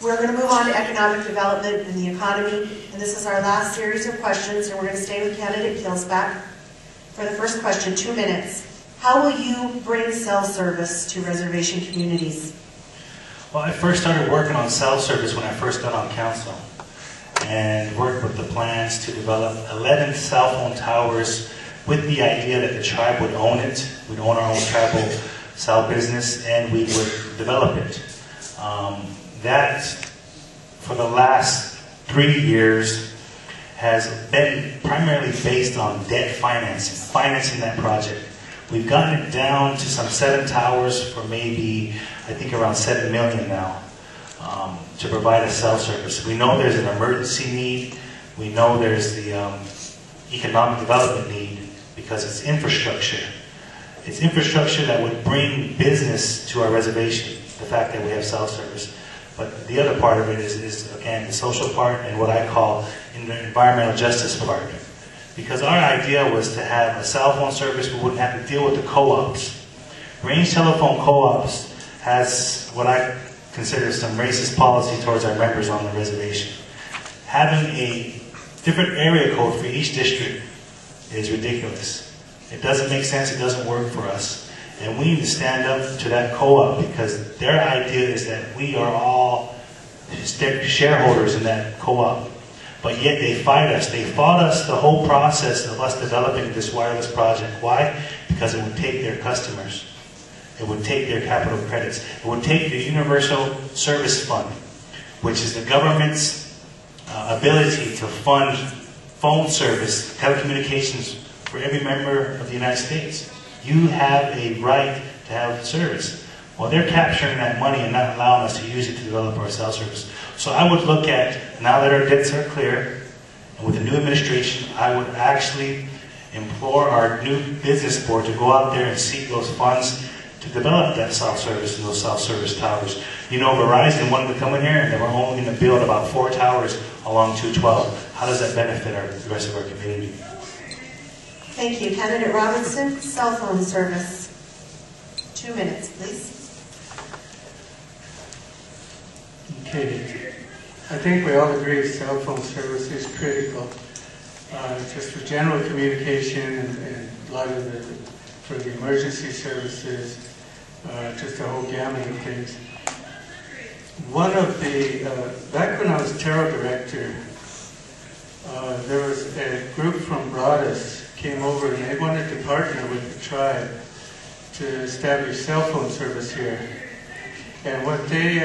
We're going to move on to economic development and the economy, and this is our last series of questions, and we're going to stay with candidate Killsback. For the first question, 2 minutes. How will you bring cell service to reservation communities? Well, I first started working on cell service when I first got on council, and worked with the plans to develop 11 cell phone towers with the idea that the tribe would own it. We'd own our own tribal cell business, and we would develop it. That, for the last 3 years, has been primarily based on debt financing that project. We've gotten it down to some 7 towers for maybe, I think, around $7 million now to provide a cell service. We know there's an emergency need. We know there's the economic development need because it's infrastructure. It's infrastructure that would bring business to our reservation, the fact that we have cell service. But the other part of it is again, the social part and what I call the environmental justice part. Because our idea was to have a cell phone service, we wouldn't have to deal with the co-ops. Range telephone co-ops has what I consider some racist policy towards our members on the reservation. Having a different area code for each district is ridiculous. It doesn't make sense, it doesn't work for us. And we need to stand up to that co-op because their idea is that we are all shareholders in that co-op. But yet they fight us. They fought us the whole process of us developing this wireless project. Why? Because it would take their customers. It would take their capital credits. It would take the Universal Service Fund, which is the government's ability to fund phone service, telecommunications for every member of the United States. You have a right to have service. Well, they're capturing that money and not allowing us to use it to develop our cell service. So I would look at, now that our debts are clear, and with the new administration, I would actually implore our new business board to go out there and seek those funds to develop that cell service and those cell service towers. You know, Verizon wanted to come in here and they were only going to build about 4 towers along 212. How does that benefit the rest of our community? Thank you. Candidate Robinson, cell phone service. 2 minutes, please. Okay. I think we all agree cell phone service is critical. Just for general communication and a lot of for the emergency services, just a whole gamut of things. One of the, back when I was Terror Director, there was a group from Broadus came over and they wanted to partner with the tribe to establish cell phone service here. And what they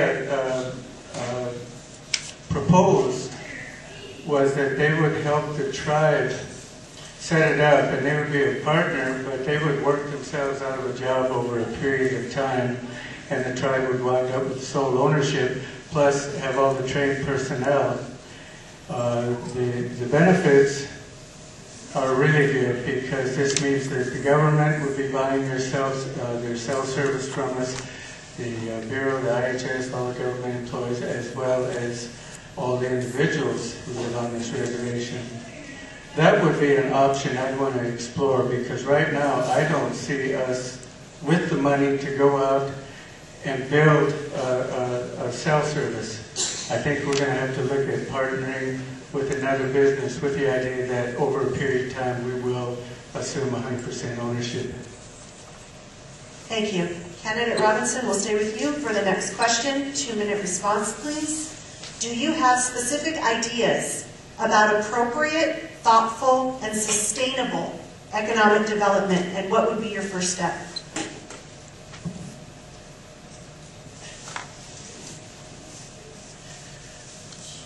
proposed was that they would help the tribe set it up, and they would be a partner, but they would work themselves out of a job over a period of time, and the tribe would wind up with sole ownership, plus have all the trained personnel. The benefits are really good because this means that the government would be buying their cell service from us, the Bureau, the IHS, all the government employees, as well as all the individuals who live on this reservation. That would be an option I'd want to explore because right now I don't see us with the money to go out and build a cell service. I think we're going to have to look at partnering with another business with the idea that over a period of time we will assume 100% ownership. Thank you. Candidate Robinson, we'll stay with you for the next question. 2-minute response, please. Do you have specific ideas about appropriate, thoughtful, and sustainable economic development, and what would be your first step?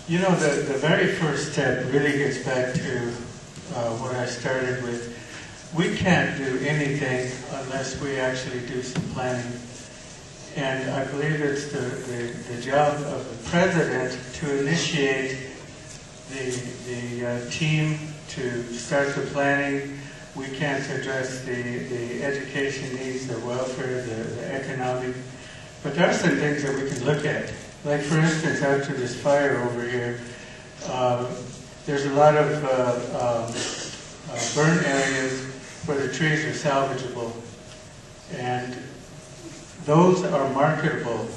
You know, the very first step really gets back to what I started with. We can't do anything unless we actually do some planning. And I believe it's the job of the president to initiate the team to start the planning. We can't address the education needs, the welfare, the economic. But there are some things that we can look at. Like, for instance, after this fire over here, there's a lot of burn areas where the trees are salvageable. And those are marketable.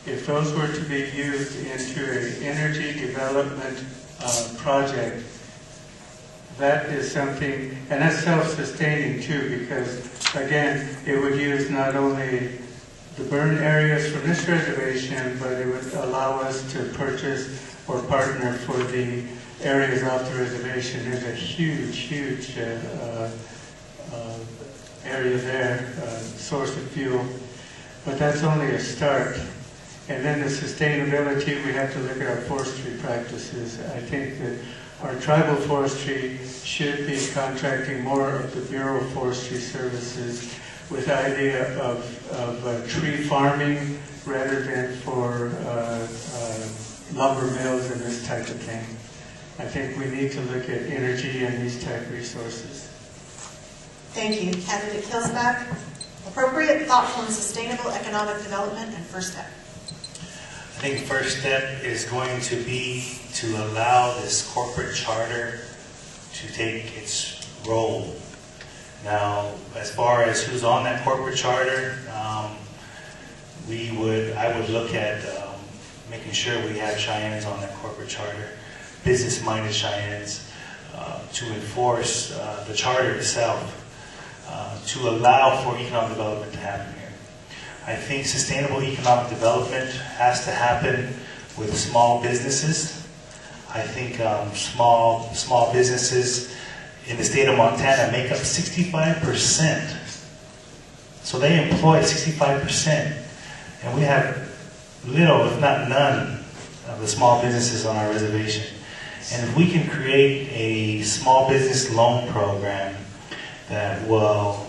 if those were to be used into an energy development project, that is something, and that's self-sustaining too, because again, it would use not only the burn areas from this reservation, but it would allow us to purchase or partner for the areas off the reservation. There's a huge area there, source of fuel, but that's only a start. And then the sustainability, we have to look at our forestry practices. I think that our tribal forestry should be contracting more of the Bureau of Forestry Services with the idea of tree farming rather than for lumber mills and this type of thing. I think we need to look at energy and these type resources. Thank you. Candidate Killsback. Appropriate, thoughtful, and sustainable economic development and first step. I think the first step is going to be to allow this corporate charter to take its role. Now, as far as who's on that corporate charter, I would look at making sure we have Cheyennes on that corporate charter, business-minded Cheyennes, to enforce the charter itself, to allow for economic development to happen here. I think sustainable economic development has to happen with small businesses. I think small businesses in the state of Montana make up 65%. So they employ 65%. And we have little, if not none, of the small businesses on our reservation. And if we can create a small business loan program that will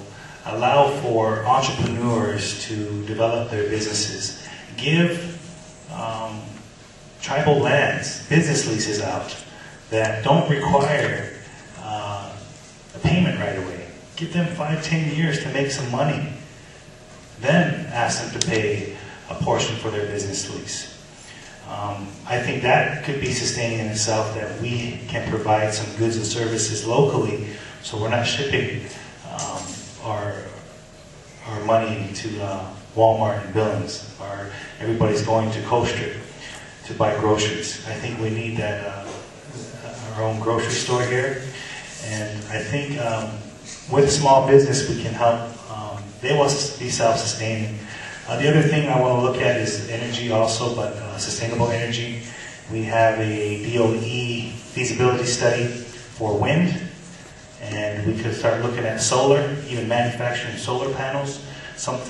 allow for entrepreneurs to develop their businesses, give tribal lands, business leases out that don't require a payment right away. Give them 5-10 years to make some money. Then ask them to pay a portion for their business lease. I think that could be sustaining in itself, that we can provide some goods and services locally, so we're not shipping our money to Walmart and Billings, or everybody's going to Coaster to buy groceries. I think we need that our own grocery store here, and I think with small business we can help. They want to be self-sustaining. The other thing I want to look at is energy also, but sustainable energy. We have a DOE feasibility study for wind, and we could start looking at solar, even manufacturing solar panels, some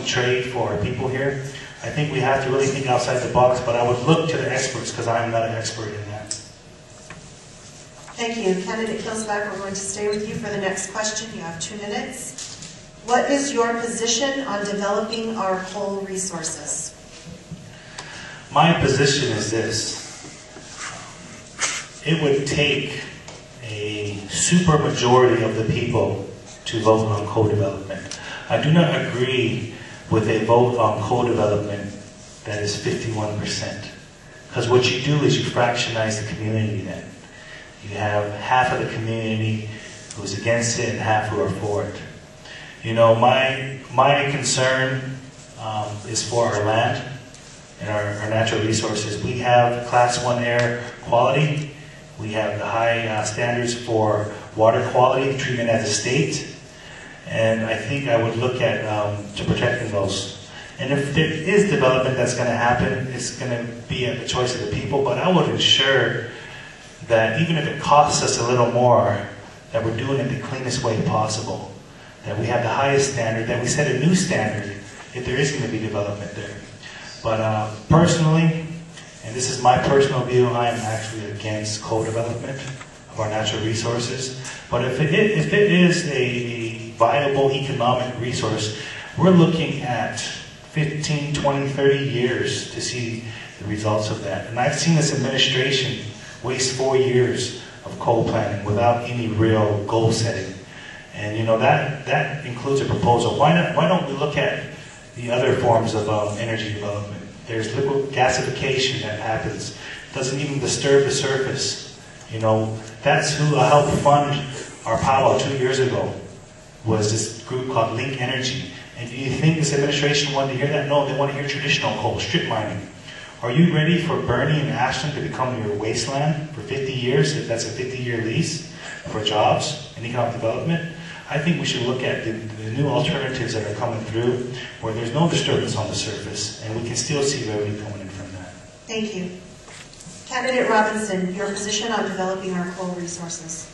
trade for our people here. I think we have to really think outside the box, but I would look to the experts because I'm not an expert in that. Thank you. Candidate Killsback, we're going to stay with you for the next question. You have 2 minutes. What is your position on developing our coal resources? My position is this. It would take a super majority of the people to vote on coal development. I do not agree with a vote on coal development that is 51%. Because what you do is you fractionize the community then. You have half of the community who's against it and half who are for it. You know, my concern is for our land and our natural resources. We have Class 1 air quality. We have the high standards for water quality, treatment as a state. And I think I would look at to protecting those. And if there is development that's going to happen, it's going to be at the choice of the people. But I would ensure that even if it costs us a little more, that we're doing it the cleanest way possible. That we have the highest standard, that we set a new standard if there is going to be development there. But personally, and this is my personal view, I am actually against coal development of our natural resources. But if it is a viable economic resource, we're looking at 15, 20, 30 years to see the results of that. And I've seen this administration waste 4 years of coal planting without any real goal setting. And you know, that includes a proposal. Why don't we look at the other forms of energy development? There's liquid gasification that happens. Doesn't even disturb the surface. You know, that's who helped fund our powwow 2 years ago. was this group called Link Energy. And do you think this administration wanted to hear that? No, they want to hear traditional coal, strip mining. Are you ready for Bernie and Ashland to become your wasteland for 50 years, if that's a 50-year lease, for jobs and economic development? I think we should look at the new alternatives that are coming through, where there's no disturbance on the surface, and we can still see revenue coming in from that. Thank you. Candidate Robinson, your position on developing our coal resources.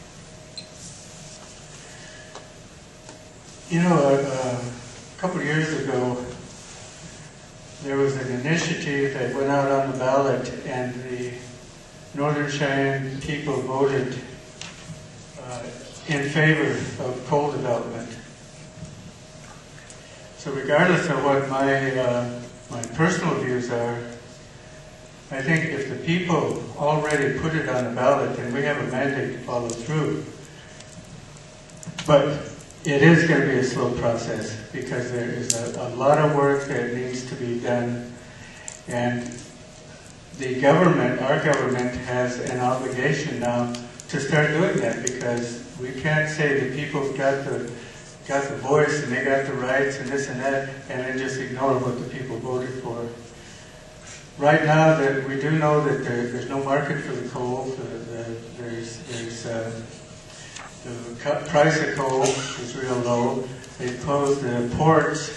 You know, a couple of years ago, there was an initiative that went out on the ballot, and the Northern Cheyenne people voted in favor of coal development. So regardless of what my personal views are, I think if the people already put it on the ballot, then we have a mandate to follow through. But it is going to be a slow process because there is a lot of work that needs to be done, and the government, our government, has an obligation now to start doing that, because we can't say the people's got the voice and they got the rights and this and that, and then just ignore what the people voted for. Right now, that we do know that there's no market for the coal. The price of coal is real low. They closed the ports,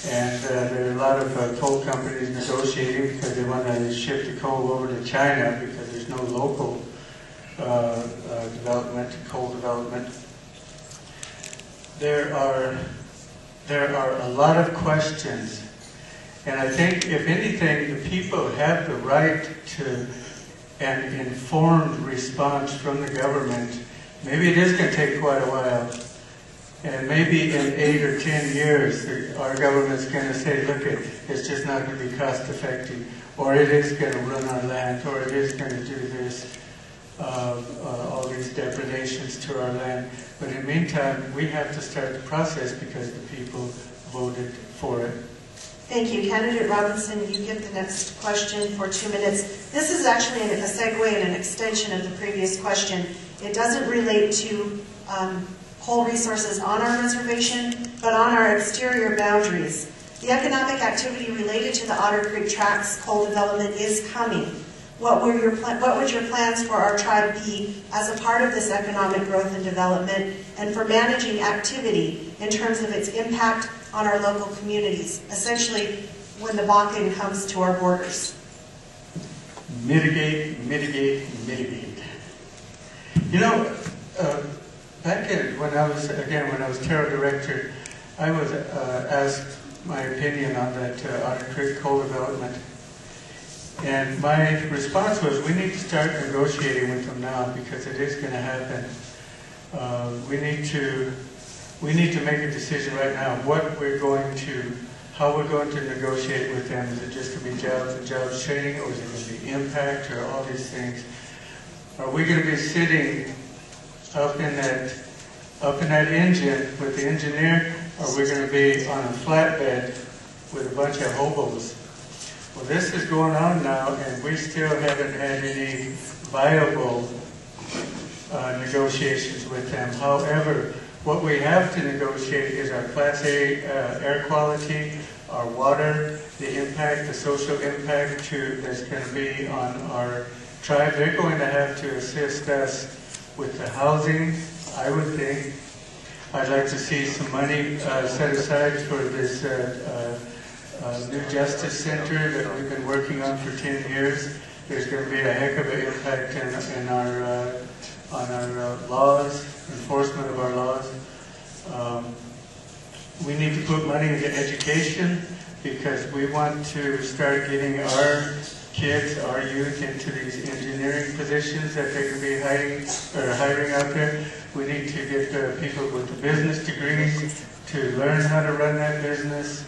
and there are a lot of coal companies negotiating because they want to ship the coal over to China because there's no local development, coal development. There are a lot of questions, and I think if anything, the people have the right to an informed response from the government. Maybe it is going to take quite a while, and maybe in 8 or 10 years, our government's going to say, look, it's just not going to be cost effective, or it is going to run our land, or it is going to do this, all these depredations to our land. But in the meantime, we have to start the process because the people voted for it. Thank you. Candidate Robinson, you get the next question for 2 minutes. This is actually a segue and an extension of the previous question. It doesn't relate to coal resources on our reservation, but on our exterior boundaries. The economic activity related to the Otter Creek Tracts coal development is coming. What would your plans for our tribe be as a part of this economic growth and development, and for managing activity in terms of its impact on our local communities, essentially when the Bakken comes to our borders? Mitigate, mitigate, mitigate. You know, back when I was Terra Director, I was asked my opinion on that Otter Creek coal development. And my response was, we need to start negotiating with them now because it is going to happen. We need to make a decision right now how we're going to negotiate with them. Is it just going to be jobs and jobs training, or is it going to be impact, or all these things? Are we going to be sitting up in that engine with the engineer, or are we going to be on a flatbed with a bunch of hobos? Well, this is going on now, and we still haven't had any viable negotiations with them. However, what we have to negotiate is our Class A air quality, our water, the impact, the social impact that's going to be on our tribe. They're going to have to assist us with the housing, I would think. I'd like to see some money set aside for this new Justice Center that we've been working on for 10 years. There's going to be a heck of an impact on our laws, enforcement of our laws. We need to put money into education because we want to start getting our kids, our youth, into these engineering positions that they can be hiring out there. We need to get people with the business degrees to learn how to run that business.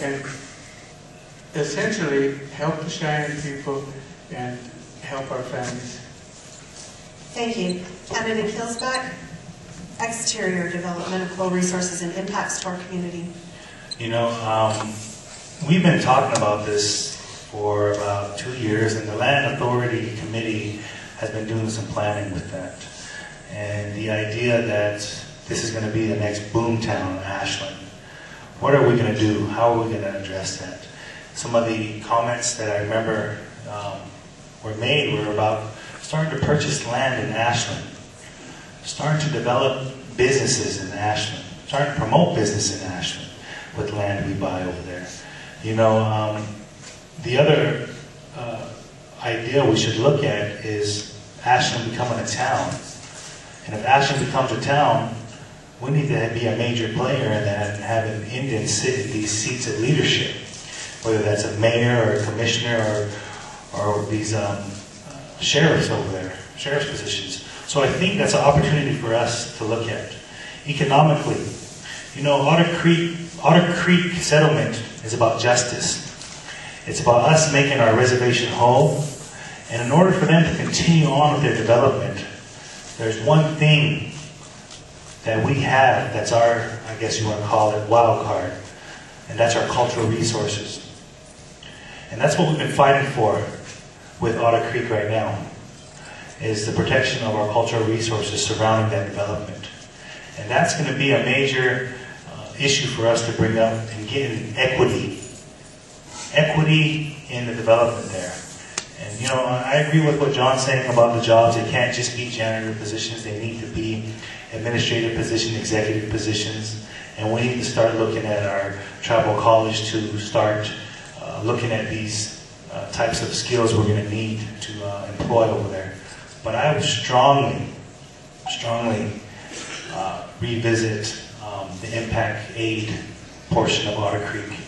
And essentially help the Cheyenne people and help our families. Thank you. Candidate Killsback, exterior development of coal resources and impacts to our community. You know, we've been talking about this for about 2 years, and the Land Authority Committee has been doing some planning with that. And the idea that this is going to be the next boom town, Ashland. What are we going to do? How are we going to address that? Some of the comments that I remember were made were about starting to purchase land in Ashland, starting to develop businesses in Ashland, starting to promote business in Ashland with land we buy over there. You know, the other idea we should look at is Ashland becoming a town. And if Ashland becomes a town, we need to be a major player in that and having Indians sit in these seats of leadership, whether that's a mayor or a commissioner or these sheriffs over there, sheriff's positions. So I think that's an opportunity for us to look at. Economically, you know, Otter Creek settlement is about justice. It's about us making our reservation whole. And in order for them to continue on with their development, there's one thing that we have that's our, I guess you want to call it, wild card. And that's our cultural resources. And that's what we've been fighting for with Otter Creek right now, is the protection of our cultural resources surrounding that development. And that's going to be a major issue for us to bring up and get equity. Equity in the development there. And you know, I agree with what John's saying about the jobs. They can't just be janitor positions. They need to be administrative positions, executive positions. And we need to start looking at our tribal college to start looking at these types of skills we're going to need to employ over there. But I would strongly revisit the impact aid portion of Otter Creek.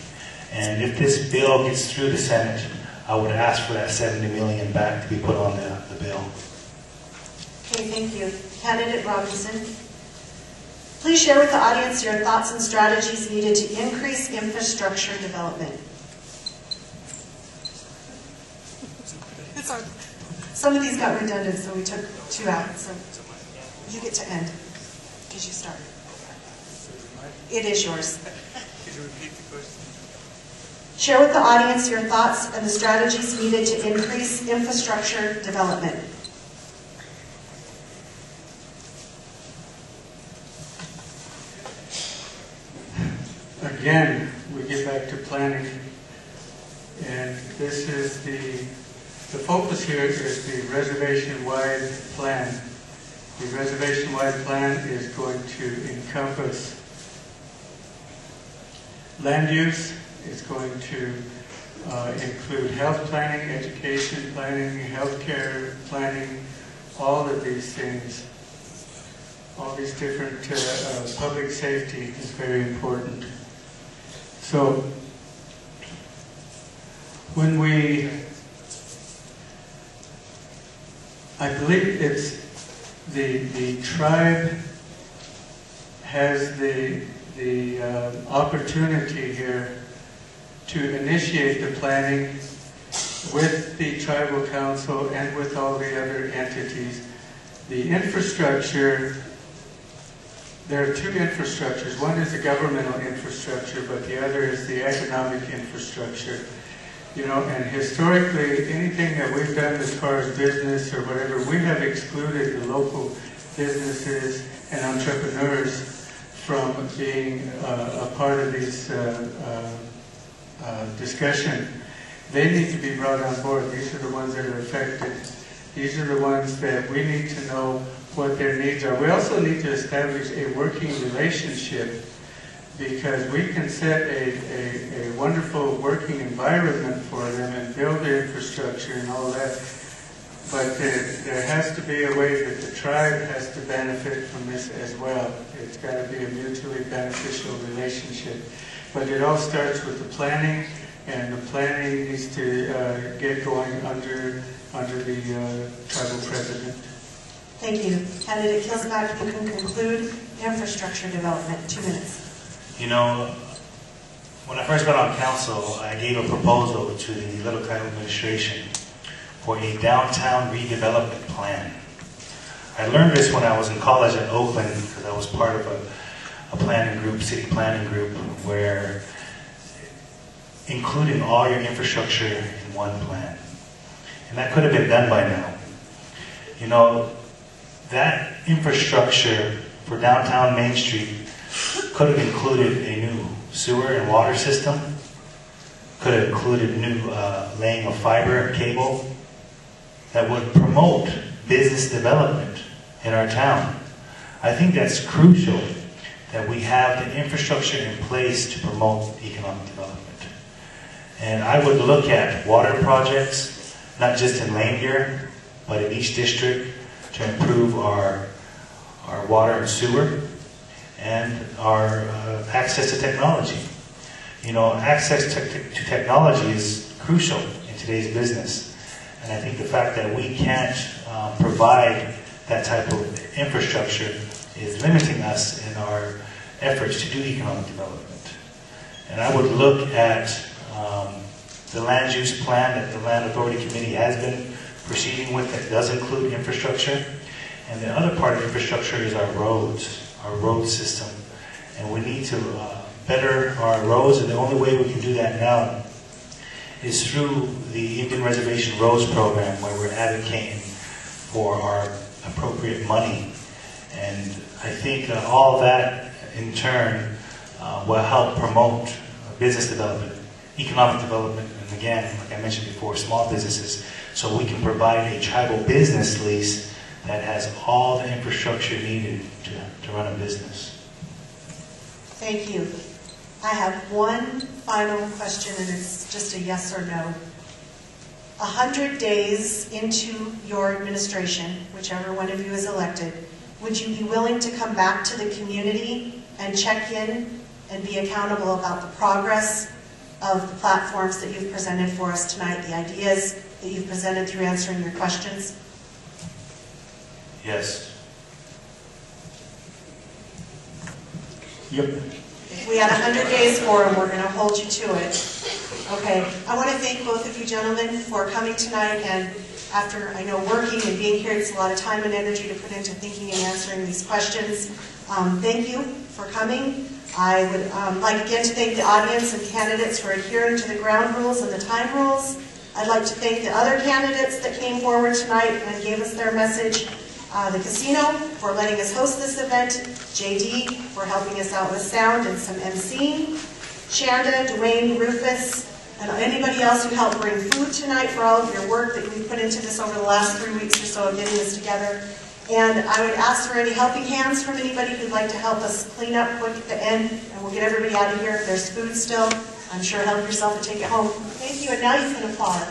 And if this bill gets through the Senate, I would ask for that $70 million back to be put on the bill. Okay, thank you. Candidate Robinson, please share with the audience your thoughts and strategies needed to increase infrastructure development. Some of these got redundant, so we took 2 out. So you get to end because you started. It is yours. Could you repeat the question? Share with the audience your thoughts and the strategies needed to increase infrastructure development. Again, we get back to planning, and this is the focus here is the reservation-wide plan. The reservation-wide plan is going to encompass land use. It's going to include health planning, education planning, healthcare planning, all of these things. All these different public safety is very important. So when I believe it's the tribe has the opportunity here to initiate the planning with the tribal council and with all the other entities. The infrastructure, there are 2 infrastructures. One is the governmental infrastructure, but the other is the economic infrastructure. You know, and historically, anything that we've done as far as business or whatever, we have excluded the local businesses and entrepreneurs from being a part of these discussion. They need to be brought on board. These are the ones that are affected. These are the ones that we need to know what their needs are. We also need to establish a working relationship, because we can set a wonderful working environment for them and build their infrastructure and all that. But there has to be a way that the tribe has to benefit from this as well. It's got to be a mutually beneficial relationship. But it all starts with the planning, and the planning needs to get going under the tribal president. Thank you. Candidate Killsback, you can conclude infrastructure development. 2 minutes. You know, when I first got on council, I gave a proposal to the Little County administration for a downtown redevelopment plan. I learned this when I was in college at Oakland, because I was part of a planning group, city planning group, where including all your infrastructure in one plan. And that could have been done by now. You know, that infrastructure for downtown Main Street could have included a new sewer and water system, could have included new laying of fiber and cable that would promote business development in our town. I think that's crucial that we have the infrastructure in place to promote economic development. And I would look at water projects, not just in Langmuir, but in each district to improve our water and sewer and our access to technology. You know, access to technology is crucial in today's business. And I think the fact that we can't provide that type of infrastructure is limiting us in our efforts to do economic development. And I would look at the land use plan that the Land Authority Committee has been proceeding with that does include infrastructure. And the other part of infrastructure is our roads, our road system. And we need to better our roads, and the only way we can do that now is through the Indian Reservation Roads Program, where we're advocating for our appropriate money. And I think all that in turn will help promote business development, economic development, and again, like I mentioned before, small businesses, so we can provide a tribal business lease that has all the infrastructure needed to run a business. Thank you. I have one final question, and it's just a yes or no. 100 days into your administration, whichever one of you is elected, would you be willing to come back to the community and check in and be accountable about the progress of the platforms that you've presented for us tonight, the ideas that you've presented through answering your questions? Yes. Yep. If we had 100 days for them, we're going to hold you to it. Okay. I want to thank both of you gentlemen for coming tonight, and after, I know, working and being here, it's a lot of time and energy to put into thinking and answering these questions. Thank you for coming. I would like again to thank the audience and candidates for adhering to the ground rules and the time rules. I'd like to thank the other candidates that came forward tonight and gave us their message. The casino for letting us host this event, JD for helping us out with sound and some emceeing, Shanda, Dwayne, Rufus, and anybody else who helped bring food tonight for all of your work that we've put into this over the last 3 weeks or so of getting this together. And I would ask for any helping hands from anybody who'd like to help us clean up quick at the end, and we'll get everybody out of here. If there's food still, I'm sure help yourself and take it home. Thank you, and now you can applaud.